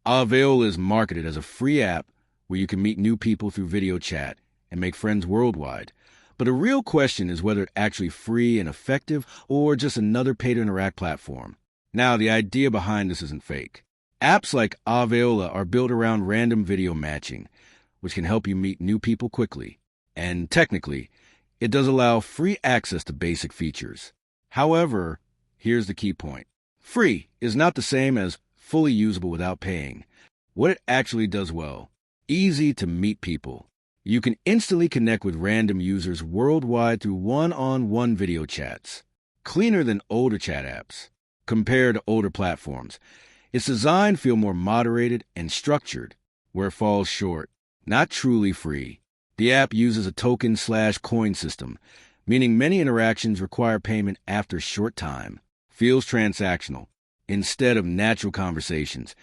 Aveola is marketed as a free app where you can meet new people through video chat and make friends worldwide. But a real question is whether it's actually free and effective or just another pay-to-interact platform. Now, the idea behind this isn't fake. Apps like Aveola are built around random video matching, which can help you meet new people quickly. And technically, it does allow free access to basic features. However, here's the key point. Free is not the same as fully usable without paying. What it actually does well: easy to meet people. You can instantly connect with random users worldwide through one-on-one video chats. Cleaner than older chat apps. Compared to older platforms, its design feels more moderated and structured, where it falls short. Not truly free. The app uses a token/coin system, meaning many interactions require payment after a short time. Feels transactional. Instead of natural conversations,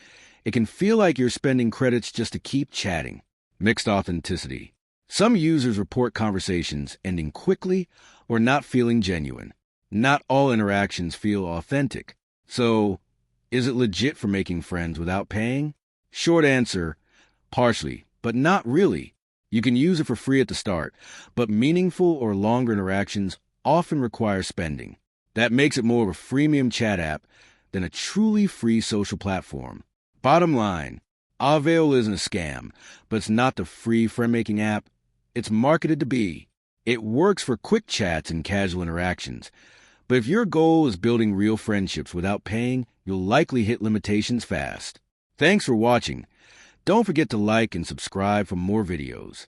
it can feel like you're spending credits just to keep chatting. Mixed authenticity. Some users report conversations ending quickly or not feeling genuine. Not all interactions feel authentic. So, is it legit for making friends without paying? Short answer, partially, but not really. You can use it for free at the start, but meaningful or longer interactions often require spending. That makes it more of a freemium chat app than a truly free social platform. Bottom line, Aveola isn't a scam, but it's not the free friend-making app it's marketed to be. It works for quick chats and casual interactions, but if your goal is building real friendships without paying, you'll likely hit limitations fast. Thanks for watching. Don't forget to like and subscribe for more videos.